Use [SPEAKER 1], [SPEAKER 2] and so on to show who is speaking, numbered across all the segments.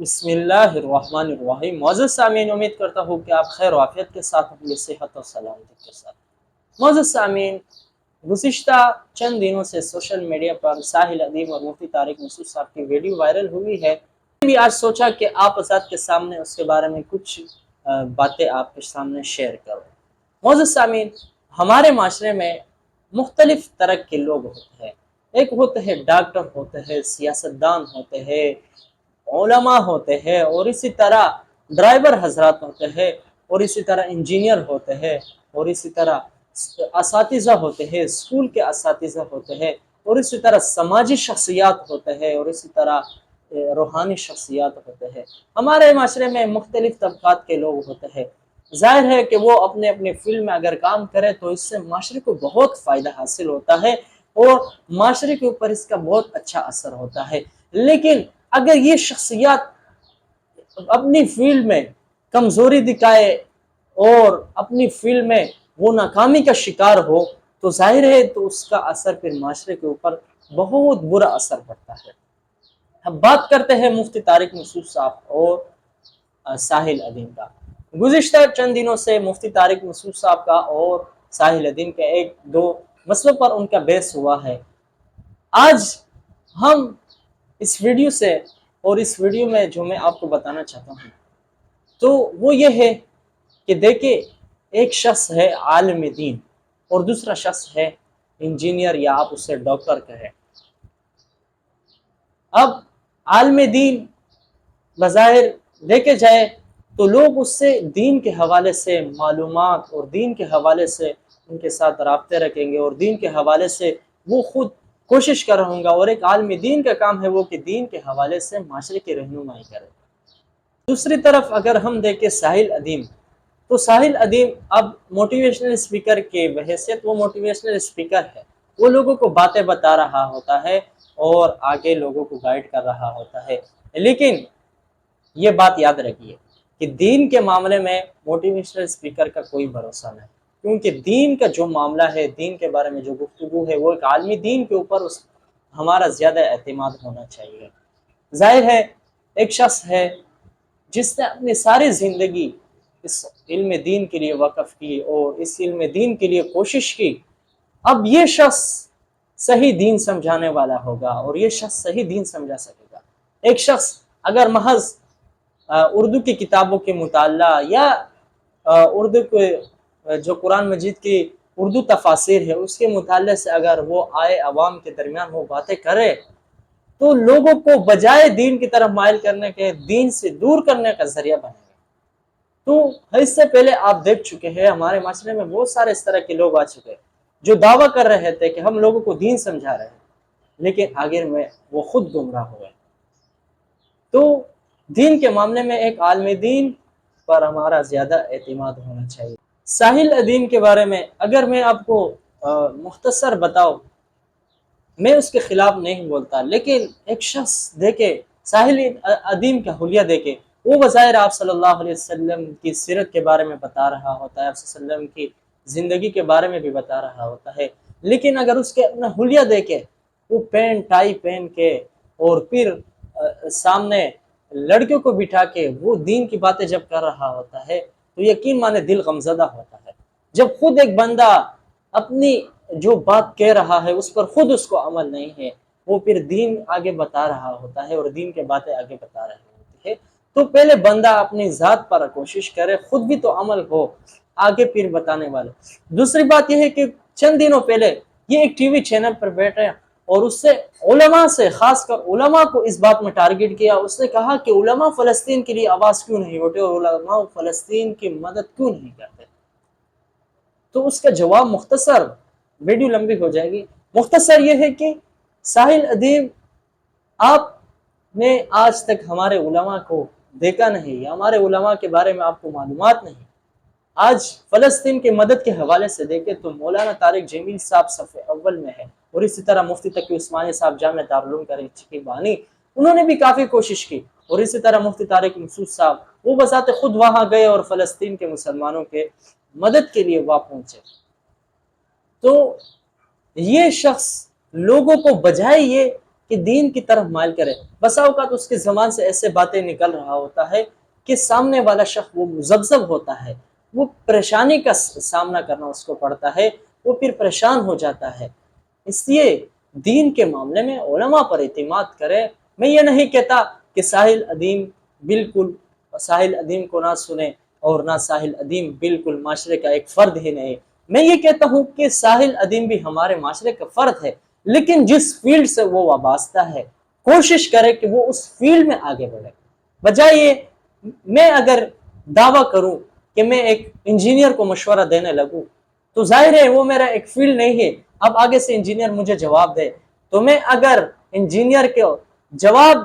[SPEAKER 1] بسم اللہ الرحمن الرحیم۔ معزز سامعین، امید کرتا ہوں کہ آپ خیر و عافیت کے ساتھ اپنی صحت اور سلامتی کے ساتھ۔ معزز سامعین، گزشتہ چند دنوں سے سوشل میڈیا پر ساحل ادیب اور مفتی طارق مسعود صاحب کی ویڈیو وائرل ہوئی ہے۔ میں بھی آج سوچا کہ آپ حضرات کے سامنے اس کے بارے میں کچھ باتیں آپ کے سامنے شیئر کروں۔ معزز سامعین، ہمارے معاشرے میں مختلف طرح کے لوگ ہوتے ہیں۔ ایک ہوتے ہیں ڈاکٹر، ہوتے ہیں سیاستدان، ہوتے ہیں علماء ہوتے ہیں، اور اسی طرح ڈرائیور حضرات ہوتے ہیں، اور اسی طرح انجینئر ہوتے ہیں، اور اسی طرح اساتذہ ہوتے ہیں، اسکول کے اساتذہ ہوتے ہیں، اور اسی طرح سماجی شخصیات ہوتے ہیں، اور اسی طرح روحانی شخصیات ہوتے ہیں۔ ہمارے معاشرے میں مختلف طبقات کے لوگ ہوتے ہیں۔ ظاہر ہے کہ وہ اپنے اپنے فیلڈ میں اگر کام کرے تو اس سے معاشرے کو بہت فائدہ حاصل ہوتا ہے اور معاشرے کے اوپر اس کا بہت اچھا اثر ہوتا ہے۔ لیکن اگر یہ شخصیات اپنی فیلڈ میں کمزوری دکھائے اور اپنی فیلڈ میں وہ ناکامی کا شکار ہو تو ظاہر ہے تو اس کا اثر پھر معاشرے کے اوپر بہت برا اثر پڑتا ہے۔ اب بات کرتے ہیں مفتی طارق مسعود صاحب اور ساحل ادیم کا۔ گزشتہ چند دنوں سے مفتی طارق مسعود صاحب کا اور ساحل ادیم کے ایک دو مسئلوں پر ان کا بحث ہوا ہے۔ آج ہم اس ویڈیو سے اور اس ویڈیو میں جو میں آپ کو بتانا چاہتا ہوں تو وہ یہ ہے کہ دیکھیں، ایک شخص ہے عالم دین اور دوسرا شخص ہے انجینئر یا آپ اسے ڈاکٹر کہیں۔ اب عالم دین بظاہر دیکھے جائے تو لوگ اس سے دین کے حوالے سے معلومات اور دین کے حوالے سے ان کے ساتھ رابطے رکھیں گے، اور دین کے حوالے سے وہ خود کوشش کر رہا ہوں گا، اور ایک عالم دین کا کام ہے وہ کہ دین کے حوالے سے معاشرے کی رہنمائی کرے۔ دوسری طرف اگر ہم دیکھیں ساحل ادیم، تو ساحل ادیم اب موٹیویشنل اسپیکر کے بحیثیت وہ موٹیویشنل اسپیکر ہے، وہ لوگوں کو باتیں بتا رہا ہوتا ہے اور آگے لوگوں کو گائیڈ کر رہا ہوتا ہے۔ لیکن یہ بات یاد رکھیے کہ دین کے معاملے میں موٹیویشنل اسپیکر کا کوئی بھروسہ نہیں، کیونکہ دین کا جو معاملہ ہے، دین کے بارے میں جو گفتگو ہے، وہ ایک عالمی دین کے اوپر ہمارا زیادہ اعتماد ہونا چاہیے۔ ظاہر ہے ایک شخص ہے جس نے اپنی ساری زندگی اس علم دین کے لیے وقف کی اور اس علم دین کے لیے کوشش کی، اب یہ شخص صحیح دین سمجھانے والا ہوگا اور یہ شخص صحیح دین سمجھا سکے گا۔ ایک شخص اگر محض اردو کی کتابوں کے مطالعہ یا اردو کے جو قرآن مجید کی اردو تفاسیر ہے اس کے مطالعے سے اگر وہ آئے عوام کے درمیان وہ باتیں کرے تو لوگوں کو بجائے دین کی طرف مائل کرنے کے دین سے دور کرنے کا ذریعہ بنے گا۔ تو اس سے پہلے آپ دیکھ چکے ہیں ہمارے معاشرے میں بہت سارے اس طرح کے لوگ آ چکے ہیں جو دعویٰ کر رہے تھے کہ ہم لوگوں کو دین سمجھا رہے ہیں، لیکن آخر میں وہ خود گمراہ ہوئے۔ تو دین کے معاملے میں ایک عالم دین پر ہمارا زیادہ اعتماد ہونا چاہیے۔ ساحل ادیم کے بارے میں اگر میں آپ کو مختصر بتاؤں، میں اس کے خلاف نہیں بولتا، لیکن ایک شخص دیکھے ساحل ادیم کا حلیہ دیکھے، وہ بظاہر آپ صلی اللہ علیہ وسلم کی سیرت کے بارے میں بتا رہا ہوتا ہے، آپ صلی اللہ علیہ وسلم کی زندگی کے بارے میں بھی بتا رہا ہوتا ہے، لیکن اگر اس کے اپنا حلیہ دیکھے، وہ پین ٹائی پہن کے اور پھر سامنے لڑکیوں کو بٹھا کے وہ دین کی باتیں جب کر رہا ہوتا ہے تو یقین مانے دل غمزدہ ہوتا ہے۔ جب خود ایک بندہ اپنی جو بات کہہ رہا ہے اس پر خود اس کو عمل نہیں ہے، وہ پھر دین آگے بتا رہا ہوتا ہے اور دین کے باتیں آگے بتا رہی ہوتی ہے، تو پہلے بندہ اپنی ذات پر کوشش کرے، خود بھی تو عمل ہو، آگے پھر بتانے والے۔ دوسری بات یہ ہے کہ چند دنوں پہلے یہ ایک ٹی وی چینل پر بیٹھے اور اس سے علماء سے خاص کر علماء کو اس بات میں ٹارگٹ کیا، اس نے کہا کہ علماء فلسطین کے لیے آواز کیوں نہیں اٹھے اور علماء فلسطین کی مدد کیوں نہیں کرتے؟ تو اس کا جواب مختصر، ویڈیو لمبی ہو جائے گی، مختصر یہ ہے کہ ساحل ادیم آپ نے آج تک ہمارے علماء کو دیکھا نہیں، یا ہمارے علماء کے بارے میں آپ کو معلومات نہیں۔ آج فلسطین کی مدد کے حوالے سے دیکھیں تو مولانا طارق جمیل صاحب صفحے اول میں ہے، اور اسی طرح مفتی تقی عثمانی صاحب جامعہ دارالعلوم کراچی کے بانی، انہوں نے بھی کافی کوشش کی، اور اسی طرح مفتی طارق مسعود صاحب وہ بذات خود وہاں گئے اور فلسطین کے مسلمانوں کے مدد کے لیے وہاں پہنچے۔ تو یہ شخص لوگوں کو بجائے یہ کہ دین کی طرف مائل کرے۔ بسا اوقات اس کی زبان سے ایسے باتیں نکل رہا ہوتا ہے کہ سامنے والا شخص وہ مذبذب ہوتا ہے، وہ پریشانی کا سامنا کرنا اس کو پڑتا ہے، وہ پھر پریشان ہو جاتا ہے۔ اس لیے دین کے معاملے میں علماء پر اعتماد کرے۔ میں یہ نہیں کہتا کہ ساحل ادیم بالکل ساحل ادیم کو نہ سنیں اور نہ ساحل ادیم بالکل معاشرے کا ایک فرد ہی نہیں۔ میں یہ کہتا ہوں کہ ساحل ادیم بھی ہمارے معاشرے کا فرد ہے، لیکن جس فیلڈ سے وہ وابستہ ہے کوشش کرے کہ وہ اس فیلڈ میں آگے بڑھے۔ بجائے میں اگر دعویٰ کروں کہ میں ایک انجینئر کو مشورہ دینے لگوں تو ظاہر ہے وہ میرا ایک فیلڈ نہیں ہے۔ اب آگے سے انجینئر مجھے جواب دے تو میں اگر انجینئر کو جواب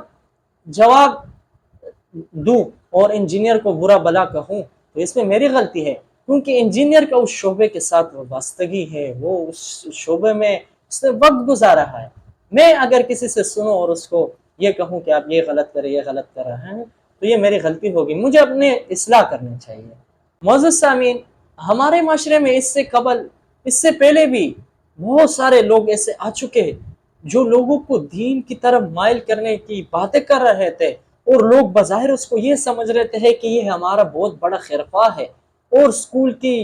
[SPEAKER 1] دوں اور انجینئر کو برا بلا کہوں تو اس میں میری غلطی ہے، کیونکہ انجینئر کا اس شعبے کے ساتھ وابستگی ہے، وہ اس شعبے میں اس نے وقت گزارا ہے۔ میں اگر کسی سے سنوں اور اس کو یہ کہوں کہ آپ یہ غلط کریں، یہ غلط کر رہے ہیں، تو یہ میری غلطی ہوگی، مجھے اپنے اصلاح کرنی چاہیے۔ معزز سامعین، ہمارے معاشرے میں اس سے پہلے بھی بہت سارے لوگ ایسے آ چکے ہیں جو لوگوں کو دین کی طرف مائل کرنے کی باتیں کر رہے تھے، اور لوگ بظاہر اس کو یہ سمجھ رہتے ہیں کہ یہ ہمارا بہت بڑا خیرخواہ ہے، اور اسکول کی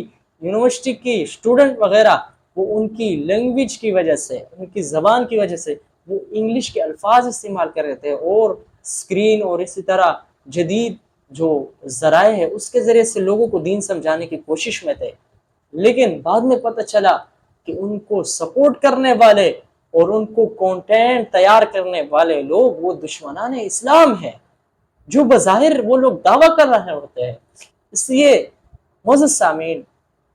[SPEAKER 1] یونیورسٹی کی اسٹوڈنٹ وغیرہ وہ ان کی لینگویج کی وجہ سے، ان کی زبان کی وجہ سے وہ انگلش کے الفاظ استعمال کر رہے تھے، اور اسکرین اور اسی طرح جدید جو ذرائع ہے اس کے ذریعے سے لوگوں کو دین سمجھانے کی کوشش میں تھے۔ لیکن بعد میں پتہ چلا کہ ان کو سپورٹ کرنے والے اور ان کو کانٹینٹ تیار کرنے والے لوگ وہ دشمنان اسلام ہیں، جو بظاہر وہ لوگ دعویٰ کر رہے ہوتے ہیں۔ اس لیے معزز سامعین،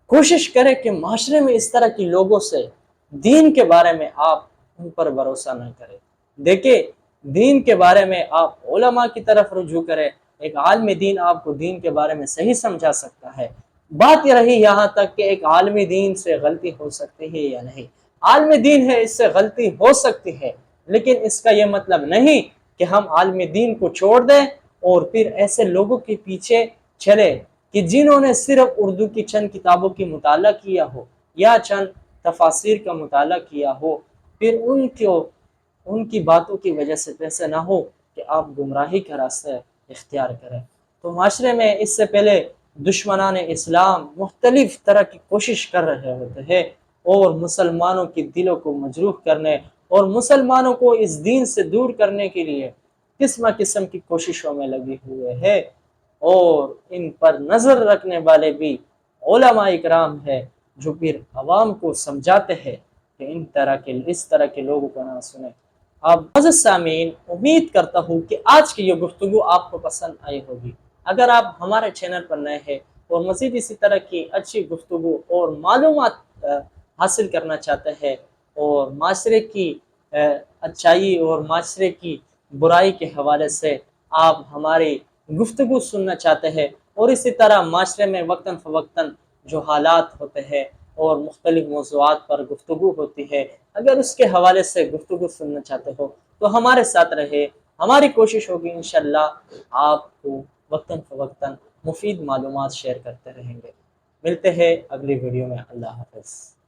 [SPEAKER 1] کوشش کریں کہ معاشرے میں اس طرح کے لوگوں سے دین کے بارے میں آپ ان پر بھروسہ نہ کریں۔ دیکھیں، دین کے بارے میں آپ علماء کی طرف رجوع کریں، ایک عالم دین آپ کو دین کے بارے میں صحیح سمجھا سکتا ہے۔ بات یہ رہی یہاں تک کہ ایک عالم دین سے غلطی ہو سکتی ہے یا نہیں، عالم دین ہے، اس سے غلطی ہو سکتی ہے، لیکن اس کا یہ مطلب نہیں کہ ہم عالم دین کو چھوڑ دیں اور پھر ایسے لوگوں کے پیچھے چلے کہ جنہوں نے صرف اردو کی چند کتابوں کی مطالعہ کیا ہو یا چند تفاسیر کا مطالعہ کیا ہو، پھر ان کی باتوں کی وجہ سے ایسا نہ ہو کہ آپ گمراہی کا راستہ اختیار کریں۔ تو معاشرے میں اس سے پہلے دشمنان اسلام مختلف طرح کی کوشش کر رہے ہوتے ہیں، اور مسلمانوں کے دلوں کو مجروح کرنے اور مسلمانوں کو اس دین سے دور کرنے کے لیے قسم قسم کی کوششوں میں لگے ہوئے ہیں، اور ان پر نظر رکھنے والے بھی علماء اکرام ہے جو پھر عوام کو سمجھاتے ہیں کہ اس طرح کے لوگوں کو نہ سنیں۔ اب معزز سامعین، امید کرتا ہوں کہ آج کی یہ گفتگو آپ کو پسند آئی ہوگی۔ اگر آپ ہمارے چینل پر نئے ہیں اور مزید اسی طرح کی اچھی گفتگو اور معلومات حاصل کرنا چاہتے ہیں، اور معاشرے کی اچھائی اور معاشرے کی برائی کے حوالے سے آپ ہماری گفتگو سننا چاہتے ہیں، اور اسی طرح معاشرے میں وقتاً فوقتاً جو حالات ہوتے ہیں اور مختلف موضوعات پر گفتگو ہوتی ہے، اگر اس کے حوالے سے گفتگو سننا چاہتے ہو تو ہمارے ساتھ رہے۔ ہماری کوشش ہوگی انشاءاللہ آپ کو وقتاً فوقتاً مفید معلومات شیئر کرتے رہیں گے۔ ملتے ہیں اگلی ویڈیو میں۔ اللہ حافظ۔